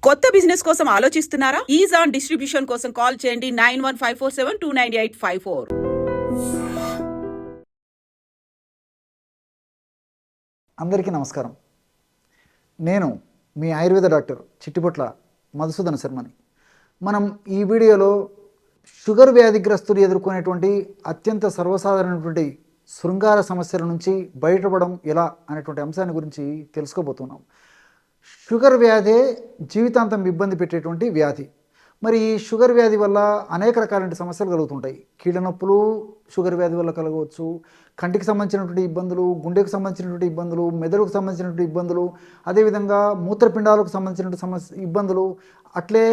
కొత్త బిజినెస్ కోసం ఆలోచిస్తున్నారా? ఈజ్ ఆన్ డిస్ట్రిబ్యూషన్ కోసం కాల్ చేయండి 9154729854. అందరికీ నమస్కారం. నేను మీ ఆయుర్వేద డాక్టర్ చిట్టిపొట్ల మధుసూదన శర్మని. మనం ఈ వీడియోలో షుగర్ వ్యాధిగ్రస్తులు ఎదుర్కొనేటువంటి అత్యంత సర్వసాధారణమైనటువంటి శృంగార సమస్యల నుంచి బయటపడడం ఎలా అనేటువంటి అంశాన్ని గురించి తెలుసుకోబోతున్నాం. షుగర్ వ్యాధే జీవితాంతం ఇబ్బంది పెట్టేటువంటి వ్యాధి. మరి ఈ షుగర్ వ్యాధి వల్ల అనేక రకాలైన సమస్యలు కలుగుతుంటాయి. కీళ్ళ నొప్పులు షుగర్ వ్యాధి వల్ల కలగవచ్చు, కంటికి సంబంధించినటువంటి ఇబ్బందులు, గుండెకు సంబంధించినటువంటి ఇబ్బందులు, మెదడుకు సంబంధించినటువంటి ఇబ్బందులు, అదేవిధంగా మూత్రపిండాలకు సంబంధించినటువంటి ఇబ్బందులు, అట్లే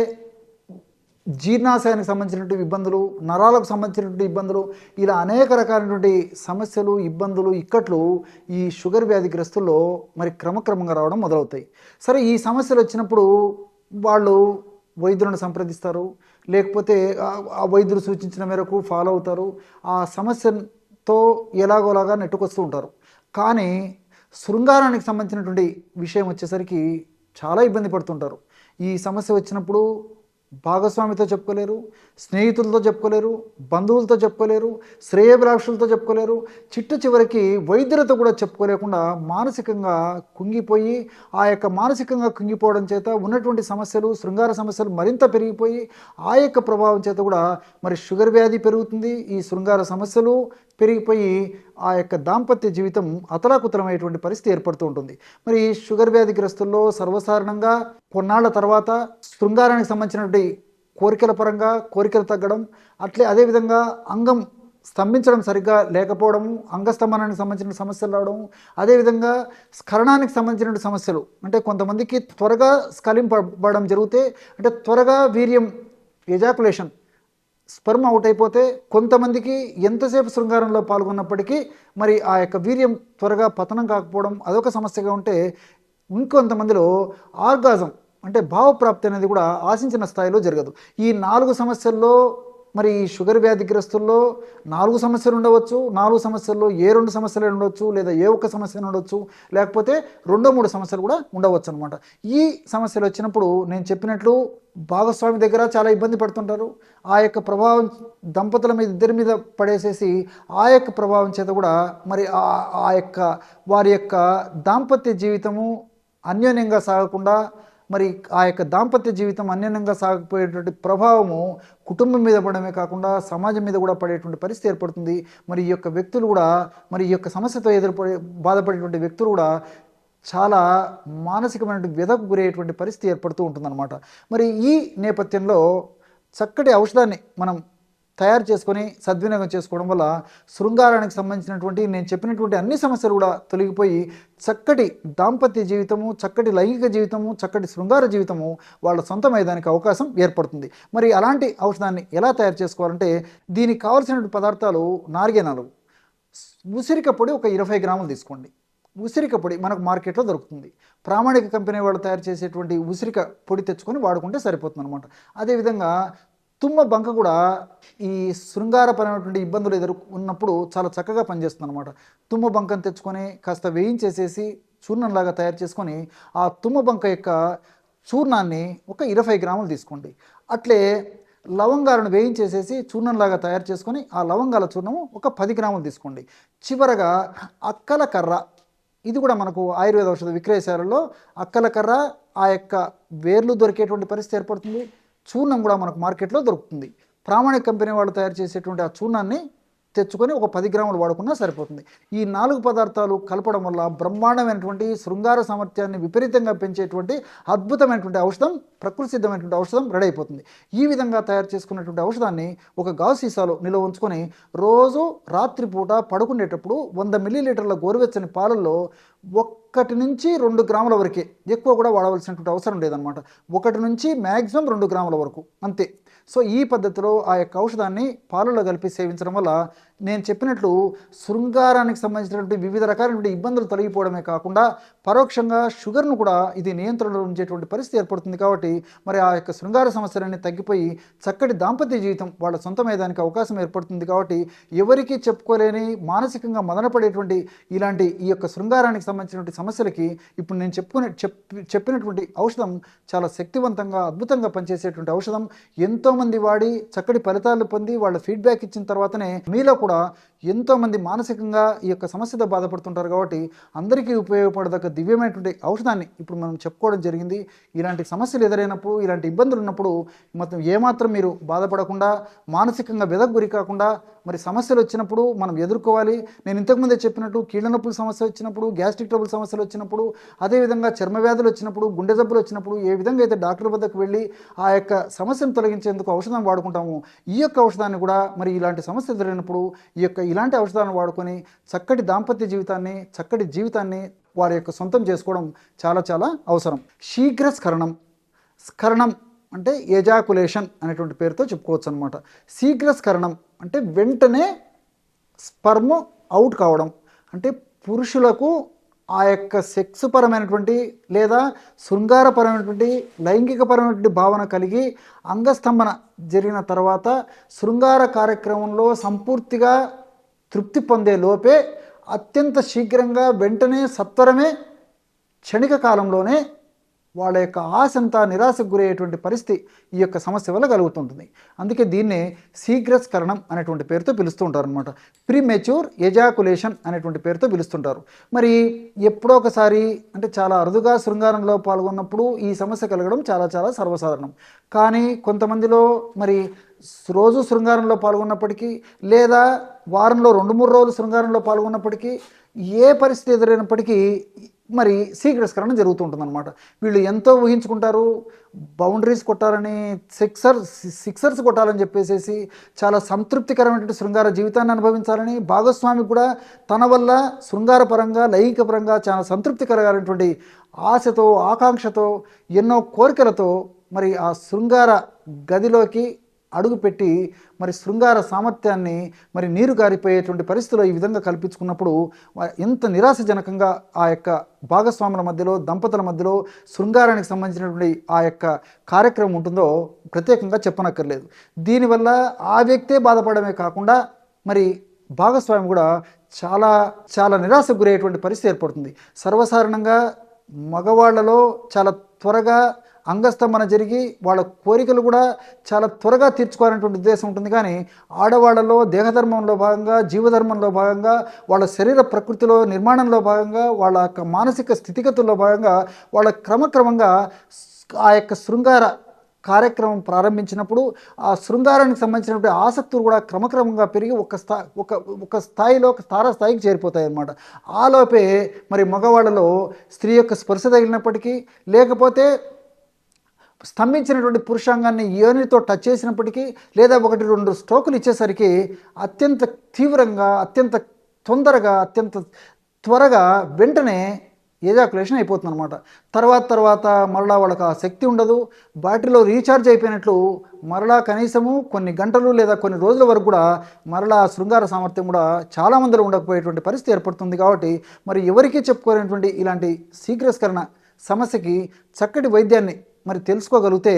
జీర్ణాశయానికి సంబంధించినటువంటి ఇబ్బందులు, నరాలకు సంబంధించినటువంటి ఇబ్బందులు, ఇలా అనేక రకాలైనటువంటి సమస్యలు, ఇబ్బందులు, ఇక్కట్లు ఈ షుగర్ వ్యాధిగ్రస్తుల్లో మరి క్రమక్రమంగా రావడం మొదలవుతాయి. సరే, ఈ సమస్యలు వచ్చినప్పుడు వాళ్ళు వైద్యులను సంప్రదిస్తారు, లేకపోతే ఆ వైద్యులు సూచించిన మేరకు ఫాలో అవుతారు, ఆ సమస్యతో ఎలాగోలాగా నెట్టుకొస్తూ ఉంటారు. కానీ శృంగారానికి సంబంధించినటువంటి విషయం వచ్చేసరికి చాలా ఇబ్బంది పడుతుంటారు. ఈ సమస్య వచ్చినప్పుడు భాగస్వామితో చెప్పుకోలేరు, స్నేహితులతో చెప్పుకోలేరు, బంధువులతో చెప్పుకోలేరు, శ్రేయభిలాషులతో చెప్పుకోలేరు, చివరికి వైద్యులతో కూడా చెప్పుకోలేకుండా మానసికంగా కుంగిపోయి, ఆ యొక్క మానసికంగా కుంగిపోవడం చేత ఉన్నటువంటి సమస్యలు, శృంగార సమస్యలు మరింత పెరిగిపోయి, ఆ యొక్క ప్రభావం చేత కూడా మరి షుగర్ వ్యాధి పెరుగుతుంది. ఈ శృంగార సమస్యలు పెరిగిపోయి ఆ యొక్క దాంపత్య జీవితం అతలాకుతలమైనటువంటి పరిస్థితి ఏర్పడుతూ ఉంటుంది. మరి షుగర్ వ్యాధిగ్రస్తుల్లో సర్వసాధారణంగా కొన్నాళ్ల తర్వాత శృంగారానికి సంబంధించినటువంటి కోరికల పరంగా కోరికలు తగ్గడం, అదేవిధంగా అంగం స్తంభించడం సరిగ్గా లేకపోవడము, అంగస్తంభనానికి సంబంధించిన సమస్యలు రావడం, అదేవిధంగా స్ఖలనానికి సంబంధించిన సమస్యలు, అంటే కొంతమందికి త్వరగా స్ఖలింపబడడం జరిగితే, అంటే త్వరగా వీర్యం ఎజాకులేషన్ స్పర్మ్ అవుట్ అయిపోతే, కొంతమందికి ఎంతసేపు శృంగారంలో పాల్గొన్నప్పటికీ మరి ఆ యొక్క వీర్యం త్వరగా పతనం కాకపోవడం అదొక సమస్యగా ఉంటే, ఇంకొంతమందిలో ఆర్గాజం అంటే భావప్రాప్తి అనేది కూడా ఆశించిన స్థాయిలో జరగదు. ఈ 4 సమస్యల్లో మరి ఈ షుగర్ వ్యాధిగ్రస్తుల్లో 4 సమస్యలు ఉండవచ్చు. 4 సమస్యల్లో ఏ 2 సమస్యలు ఉండవచ్చు, లేదా ఏ ఒక్క సమస్య ఉండవచ్చు, లేకపోతే 2-3 సమస్యలు కూడా ఉండవచ్చు అనమాట. ఈ సమస్యలు వచ్చినప్పుడు నేను చెప్పినట్లు భాగస్వామి దగ్గర చాలా ఇబ్బంది పడుతుంటారు. ఆ యొక్క ప్రభావం దంపతుల మీద ఇద్దరి మీద పడేసేసి ఆ యొక్క ప్రభావం చేత కూడా మరి ఆ యొక్క వారి యొక్క దాంపత్య జీవితము అన్యోన్యంగా సాగకుండా, మరి ఆ యొక్క దాంపత్య జీవితం అన్యోన్యంగా సాగిపోయేటువంటి ప్రభావము కుటుంబం మీద పడమే కాకుండా సమాజం మీద కూడా పడేటువంటి పరిస్థితి ఏర్పడుతుంది. మరి ఈ యొక్క వ్యక్తులు కూడా, మరి ఈ యొక్క సమస్యతో బాధపడేటువంటి వ్యక్తులు కూడా చాలా మానసికమైన వ్యధకు గురయ్యేటువంటి పరిస్థితి ఏర్పడుతూ ఉంటుందన్నమాట. మరి ఈ నేపథ్యంలో చక్కటి ఔషధాన్ని మనం తయారు చేసుకొని సద్వినియోగం చేసుకోవడం వల్ల శృంగారానికి సంబంధించినటువంటి నేను చెప్పినటువంటి అన్ని సమస్యలు కూడా తొలగిపోయి చక్కటి దాంపత్య జీవితము, చక్కటి లైంగిక జీవితము, చక్కటి శృంగార జీవితము వాళ్ళ సొంతమయ్యేదానికి అవకాశం ఏర్పడుతుంది. మరి అలాంటి ఔషధాన్ని ఎలా తయారు చేసుకోవాలంటే, దీనికి కావాల్సిన పదార్థాలు నాలుగు. ఉసిరిక పొడి ఒక 20 గ్రాములు తీసుకోండి. ఉసిరిక పొడి మనకు మార్కెట్లో దొరుకుతుంది. ప్రామాణిక కంపెనీ వాళ్ళు తయారు చేసేటువంటి ఉసిరిక పొడి తెచ్చుకొని వాడుకుంటే సరిపోతుంది అనమాట. అదేవిధంగా తుమ్మ బంక కూడా ఈ శృంగారపరమైనటువంటి ఇబ్బందులు ఉన్నప్పుడు చాలా చక్కగా పనిచేస్తుంది అనమాట. తుమ్మ బంకను తెచ్చుకొని కాస్త వేయించేసేసి చూర్ణంలాగా తయారు చేసుకొని ఆ తుమ్మ బంక యొక్క చూర్ణాన్ని ఒక 20 గ్రాములు తీసుకోండి. అట్లే లవంగాలను వేయించేసేసి చూర్ణంలాగా తయారు చేసుకొని ఆ లవంగాల చూర్ణము ఒక 10 గ్రాములు తీసుకోండి. చివరగా అక్కల కర్ర, ఇది కూడా మనకు ఆయుర్వేద ఔషధ విక్రయశాలలో అక్కల కర్ర, ఆ యొక్క వేర్లు దొరికేటువంటి పరిస్థితి ఏర్పడుతుంది. చూర్ణం కూడా మనకు మార్కెట్లో దొరుకుతుంది. ప్రామాణిక కంపెనీ వాళ్ళు తయారు చేసేటువంటి ఆ చూర్ణాన్ని తెచ్చుకొని ఒక 10 గ్రాములు వాడుకున్నా సరిపోతుంది. ఈ 4 పదార్థాలు కలపడం వల్ల బ్రహ్మాండమైనటువంటి శృంగార సామర్థ్యాన్ని విపరీతంగా పెంచేటువంటి అద్భుతమైనటువంటి ఔషధం, ప్రకృతి సిద్ధమైనటువంటి ఔషధం రెడీ అయిపోతుంది. ఈ విధంగా తయారు చేసుకున్నటువంటి ఔషధాన్ని ఒక గాజు సీసాలో నిల్వ ఉంచుకొని రోజు రాత్రిపూట పడుకునేటప్పుడు 100 మిల్లీలీటర్ల గోరువెచ్చని పాలల్లో 1 నుంచి 2 గ్రాముల వరకే, ఎక్కువ కూడా వాడవలసినటువంటి అవసరం లేదనమాట. 1 నుంచి మ్యాక్సిమం 2 గ్రాముల వరకు అంతే. సో ఈ పద్ధతిలో ఆ యొక్క ఔషధాన్ని పాలలో కలిపి సేవించడం వల్ల నేను చెప్పినట్లు శృంగారానికి సంబంధించినటువంటి వివిధ రకాలైన ఇబ్బందులు తొలగిపోవడమే కాకుండా పరోక్షంగా షుగర్ను కూడా ఇది నియంత్రణలో ఉంచేటువంటి పరిస్థితి ఏర్పడుతుంది. కాబట్టి మరి ఆ యొక్క శృంగార సమస్యలన్నీ తగ్గిపోయి చక్కటి దాంపత్య జీవితం వాళ్ళ సొంతమయ్యేదానికి అవకాశం ఏర్పడుతుంది. కాబట్టి ఎవరికీ చెప్పుకోలేని మానసికంగా మదనపడేటువంటి ఇలాంటి ఈ యొక్క శృంగారానికి సంబంధించినటువంటి సమస్యలకి ఇప్పుడు నేను చెప్పినటువంటి ఔషధం చాలా శక్తివంతంగా అద్భుతంగా పనిచేసేటువంటి ఔషధం. ఎంతోమంది వాడి చక్కటి ఫలితాలు పొంది వాళ్ళ ఫీడ్బ్యాక్ ఇచ్చిన తర్వాతనే మీలో కూడా ఎంతోమంది మానసికంగా ఈ యొక్క సమస్యతో బాధపడుతుంటారు. కాబట్టి అందరికీ ఉపయోగపడదగ్గ దివ్యమైనటువంటి ఔషధాన్ని ఇప్పుడు మనం చెప్పుకోవడం జరిగింది. ఇలాంటి సమస్యలు ఎదురైనప్పుడు, ఇలాంటి ఇబ్బందులు ఉన్నప్పుడు మొత్తం ఏమాత్రం మీరు బాధపడకుండా, మానసికంగా వెదకు గురి కాకుండా, మరి సమస్యలు వచ్చినప్పుడు మనం ఎదుర్కోవాలి. నేను ఇంతకుముందే చెప్పినట్టు కీళ్ళ నొప్పుల సమస్య వచ్చినప్పుడు, గ్యాస్ట్రిక్ ట్రబుల్ సమస్యలు వచ్చినప్పుడు, అదేవిధంగా చర్మ వ్యాధులు వచ్చినప్పుడు, గుండె జబ్బులు వచ్చినప్పుడు ఏ విధంగా అయితే డాక్టర్ వద్దకు వెళ్ళి ఆ యొక్క సమస్యను తొలగించేందుకు ఔషధం వాడుకుంటాము, ఈ యొక్క ఔషధాన్ని కూడా మరి ఇలాంటి సమస్య ఎదురైనప్పుడు ఇలాంటి ఔషధాలను వాడుకొని చక్కటి దాంపత్య జీవితాన్ని, చక్కటి జీవితాన్ని వారి యొక్క సొంతం చేసుకోవడం చాలా చాలా అవసరం. శీఘ్ర స్ఖలనం అంటే ఎజాకులేషన్ అనేటువంటి పేరుతో చెప్పుకోవచ్చు అనమాట. శీఘ్ర స్ఖలనం అంటే వెంటనే స్పర్మ్ అవుట్ కావడం. అంటే పురుషులకు ఆ యొక్క సెక్స్ పరమైనటువంటి లేదా శృంగారపరమైనటువంటి లైంగికపరమైనటువంటి భావన కలిగి అంగస్తంభన జరిగిన తర్వాత శృంగార కార్యక్రమంలో సంపూర్తిగా తృప్తి పొందే లోపే అత్యంత శీఘ్రంగా వెంటనే సత్వరమే క్షణిక కాలంలోనే వాళ్ళ యొక్క ఆశంతా నిరాశకు గురయ్యేటువంటి పరిస్థితి ఈ యొక్క సమస్య వల్ల కలుగుతుంటుంది. అందుకే దీన్నే శీఘ్రస్ఖలనం అనేటువంటి పేరుతో పిలుస్తూ ఉంటారు అనమాట. ప్రీమెచ్యూర్ ఎజాకులేషన్ అనేటువంటి పేరుతో పిలుస్తుంటారు. మరి ఎప్పుడో ఒకసారి అంటే చాలా అరుదుగా శృంగారంలో పాల్గొన్నప్పుడు ఈ సమస్య కలగడం చాలా చాలా సర్వసాధారణం. కానీ కొంతమందిలో మరి రోజు శృంగారంలో పాల్గొన్నప్పటికీ లేదా వారంలో 2-3 రోజులు శృంగారంలో పాల్గొన్నప్పటికీ ఏ పరిస్థితి ఎదురైనప్పటికీ మరి శీఘ్రస్ఖలనం జరుగుతుంటుందన్నమాట. వీళ్ళు ఎంతో ఊహించుకుంటారు, బౌండరీస్ కొట్టాలని, సిక్సర్స్ కొట్టాలని చెప్పేసి చాలా సంతృప్తికరమైనటువంటి శృంగార జీవితాన్ని అనుభవించాలని, భాగస్వామి కూడా తన వల్ల శృంగారపరంగా లైంగికపరంగా చాలా సంతృప్తికరమైనటువంటి ఆశతో, ఆకాంక్షతో, ఎన్నో కోరికలతో మరి ఆ శృంగార గదిలోకి అడుగుపెట్టి మరి శృంగార సామర్థ్యాన్ని మరి నీరు గారిపోయేటువంటి పరిస్థితిలో ఈ విధంగా కల్పించుకున్నప్పుడు ఎంత నిరాశజనకంగా ఆ యొక్క భాగస్వాముల మధ్యలో, దంపతుల మధ్యలో శృంగారానికి సంబంధించినటువంటి ఆ యొక్క కార్యక్రమం ఉంటుందో ప్రత్యేకంగా చెప్పనక్కర్లేదు. దీనివల్ల ఆ వ్యక్తే బాధపడమే కాకుండా మరి భాగస్వామి కూడా చాలా చాలా నిరాశకు గురయ్యేటువంటి పరిస్థితి ఏర్పడుతుంది. సర్వసాధారణంగా మగవాళ్లలో చాలా త్వరగా అంగస్తంభన జరిగి వాళ్ళ కోరికలు కూడా చాలా త్వరగా తీర్చుకోవాలనేటువంటి ఉద్దేశం ఉంటుంది. కానీ ఆడవాళ్లలో దేహధర్మంలో భాగంగా, జీవధర్మంలో భాగంగా, వాళ్ళ శరీర ప్రకృతిలో నిర్మాణంలో భాగంగా, వాళ్ళ యొక్క మానసిక స్థితిగతుల్లో భాగంగా వాళ్ళ క్రమక్రమంగా ఆ యొక్క శృంగార కార్యక్రమం ప్రారంభించినప్పుడు ఆ శృంగారానికి సంబంధించినటువంటి ఆసక్తులు కూడా క్రమక్రమంగా పెరిగి ఒక స్థాయిలో ఒక తారాస్థాయికి చేరిపోతాయి అన్నమాట. ఆలోపే మరి మగవాళ్ళలో స్త్రీ యొక్క స్పర్శ తగిలినప్పటికీ, లేకపోతే స్తంభించినటువంటి పురుషాంగాన్ని యోనితో టచ్ చేసినప్పటికీ, లేదా 1-2 స్ట్రోకులు ఇచ్చేసరికి అత్యంత తీవ్రంగా, అత్యంత తొందరగా, అత్యంత త్వరగా వెంటనే ఎజాకులేషన్ అయిపోతుంది అనమాట. తర్వాత మరలా వాళ్ళకి ఆ శక్తి ఉండదు. బ్యాటరీలో రీఛార్జ్ అయిపోయినట్లు మరలా కనీసము కొన్ని గంటలు లేదా కొన్ని రోజుల వరకు కూడా మరలా శృంగార సామర్థ్యం కూడా చాలామందిలో ఉండకపోయేటువంటి పరిస్థితి ఏర్పడుతుంది. కాబట్టి మరి ఎవరికీ చెప్పుకోలేనటువంటి ఇలాంటి శీఘ్రస్ఖలన సమస్యకి చక్కటి వైద్యాన్ని మరి తెలుసుకోగలిగితే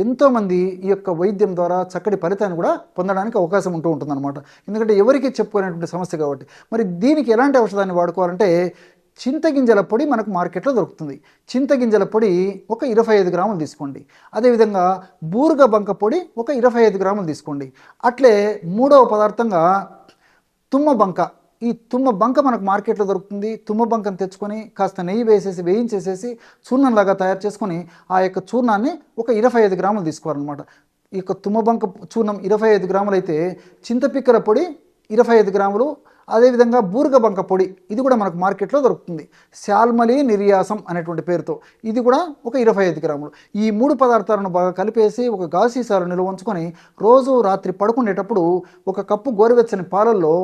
ఎంతోమంది ఈ యొక్క వైద్యం ద్వారా చక్కటి ఫలితాన్ని కూడా పొందడానికి అవకాశం ఉంటుందన్నమాట. ఎందుకంటే ఎవరికి చెప్పుకునేటువంటి సమస్య కాబట్టి. మరి దీనికి ఎలాంటి ఔషధాన్ని వాడుకోవాలంటే చింతగింజల పొడి మనకు మార్కెట్లో దొరుకుతుంది. చింతగింజల పొడి ఒక 25 గ్రాములు తీసుకోండి. అదేవిధంగా బూరుగ బంక పొడి ఒక 25 గ్రాములు తీసుకోండి. అట్లే మూడవ పదార్థంగా తుమ్మ బంక, ఈ తుమ్మ బంక మనకు మార్కెట్లో దొరుకుతుంది. తుమ్మ బంకను తెచ్చుకొని కాస్త నెయ్యి వేయించేసేసి చూర్ణంలాగా తయారు చేసుకొని ఆ యొక్క చూర్ణాన్ని ఒక 25 గ్రాములు తీసుకోవాలన్నమాట. ఈ యొక్క తుమ్మ బంక చూర్ణం 25 గ్రాములు అయితే చింతపిక్కల పొడి 25 గ్రాములు, అదేవిధంగా బూరుగ బంక పొడి ఇది కూడా మనకు మార్కెట్లో దొరుకుతుంది. శాల్మలి నిర్యాసం అనేటువంటి పేరుతో ఇది కూడా ఒక 25 గ్రాములు. ఈ 3 పదార్థాలను బాగా కలిపేసి ఒక గాజు సీసాలో నిల్వ ఉంచుకొని రోజు రాత్రి పడుకునేటప్పుడు 1 కప్పు గోరువెచ్చని పాలల్లో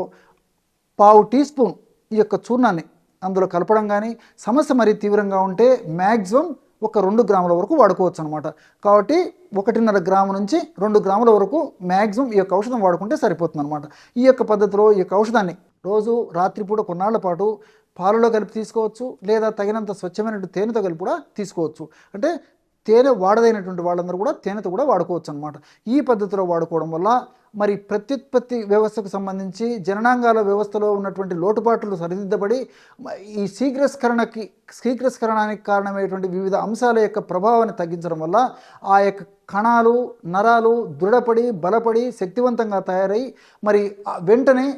1/2 టీ స్పూన్ ఈ యొక్క చూర్ణాన్ని అందులో కలపడం కానీ, సమస్య మరీ తీవ్రంగా ఉంటే మ్యాక్సిమం ఒక 2 గ్రాముల వరకు వాడుకోవచ్చు అనమాట. కాబట్టి 1.5 గ్రాము నుంచి 2 గ్రాముల వరకు మ్యాక్సిమం ఈ యొక్క ఔషధం వాడుకుంటే సరిపోతుంది అనమాట. ఈ యొక్క పద్ధతిలో ఈ యొక్క ఔషధాన్ని రోజు రాత్రిపూట కొన్నాళ్ల పాటు పాలలో కలిపి తీసుకోవచ్చు, లేదా తగినంత స్వచ్ఛమైన తేనెతో కలిపి కూడా తీసుకోవచ్చు. అంటే తేనె వాడదైనటువంటి వాళ్ళందరూ కూడా తేనెతో కూడా వాడుకోవచ్చు అనమాట. ఈ పద్ధతిలో వాడుకోవడం వల్ల మరి ప్రత్యుత్పత్తి వ్యవస్థకు సంబంధించి జననాంగాల వ్యవస్థలో ఉన్నటువంటి లోటుపాట్లు సరిదిద్దబడి ఈ శీఘ్రస్ఖలనానికి కారణమైనటువంటి వివిధ అంశాల యొక్క ప్రభావాన్ని తగ్గించడం వల్ల ఆ యొక్క కణాలు నరాలు దృఢపడి బలపడి శక్తివంతంగా తయారై మరి వెంటనే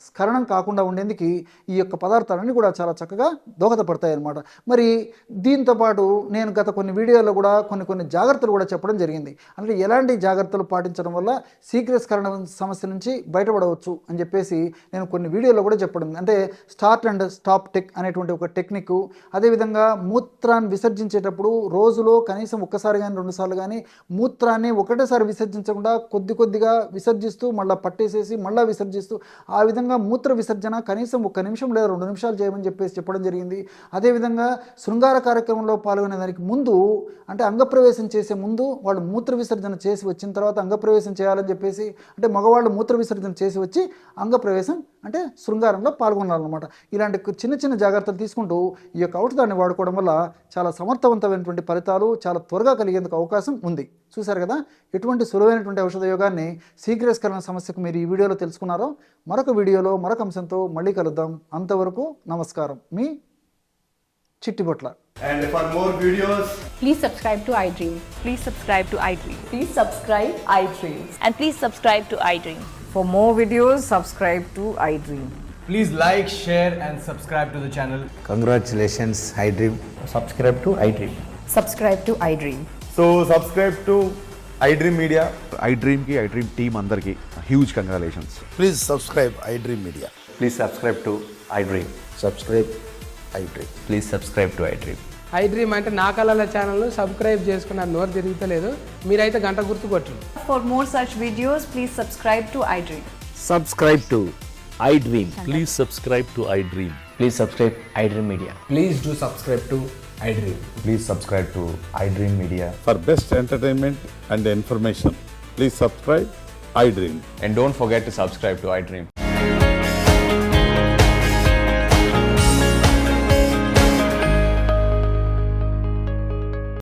స్ఖలనం కాకుండా ఉండేందుకు ఈ యొక్క పదార్థాలన్నీ కూడా చాలా చక్కగా దోహదపడతాయి అన్నమాట. మరి దీంతోపాటు నేను గత కొన్ని వీడియోల్లో కూడా కొన్ని జాగ్రత్తలు కూడా చెప్పడం జరిగింది. అంటే ఎలాంటి జాగ్రత్తలు పాటించడం వల్ల శీఘ్రస్ఖలన సమస్య నుంచి బయటపడవచ్చు అని చెప్పేసి నేను కొన్ని వీడియోలో కూడా చెప్పడం, అంటే స్టార్ట్ అండ్ స్టాప్ టెక్ అనేటువంటి ఒక టెక్నిక్. అదేవిధంగా మూత్రాన్ని విసర్జించేటప్పుడు రోజులో కనీసం ఒక్కసారి కానీ 2 సార్లు కానీ మూత్రాన్ని ఒకటేసారి విసర్జించకుండా కొద్దిగా విసర్జిస్తూ మళ్ళీ పట్టేసేసి మళ్ళీ విసర్జిస్తూ ఆ విధంగా మూత్ర విసర్జన కనీసం 1 నిమిషం లేదా 2 నిమిషాలు చేయమని చెప్పేసి చెప్పడం జరిగింది. అదేవిధంగా శృంగార కార్యక్రమంలో పాల్గొనే దానికి ముందు, అంటే అంగప్రవేశం చేసే ముందు వాళ్ళు మూత్ర విసర్జన చేసి వచ్చిన తర్వాత అంగప్రవేశం చేయాలని చెప్పేసి, అంటే మగవాళ్ళు మూత్ర విసర్జన చేసి వచ్చి అంగప్రవేశం అంటే శృంగారంలో పాల్గొనాలన్నమాట. ఇలాంటి చిన్న జాగ్రత్తలు తీసుకుంటూ ఈ యొక్క ఔషధాన్ని వాడుకోవడం వల్ల చాలా సమర్థవంతమైనటువంటి ఫలితాలు చాలా త్వరగా కలిగేందుకు అవకాశం ఉంది. చూశారు కదా ఎటువంటి సులువైనటువంటి ఔషధ యోగాన్ని శీఘ్రస్ఖలన సమస్యకు మీరు ఈ వీడియోలో తెలుసుకున్నారో. మరొక వీడియోలో మరొక అంశంతో మళ్ళీ కలుద్దాం. అంతవరకు నమస్కారం. మీ Chittibotla. And for more videos, Please subscribe to iDream. Please subscribe to iDream. Please subscribe iDream. And please subscribe to iDream. For more videos, subscribe to iDream. please like, share and subscribe to the channel. Congratulations, iDream. subscribe to iDream. Subscribe to iDream. So subscribe to iDream Media. iDream ki iDream team అందరికి huge congratulations. Please subscribe iDream Media. Please subscribe to iDream. Subscribe iDream. Please subscribe to iDream. iDream అంటే నా కళల channel subscribe చేసుకున్న నోరు తిరుగుతలేదు, మీరైతే గంట గుర్తు కొట్టండి. For more such videos, please subscribe to iDream. Subscribe to iDream. Please subscribe to iDream. Please subscribe iDream Media. Please do subscribe to iDream. Please subscribe to iDream Media. For best entertainment and information, please subscribe iDream. And don't forget to subscribe to iDream.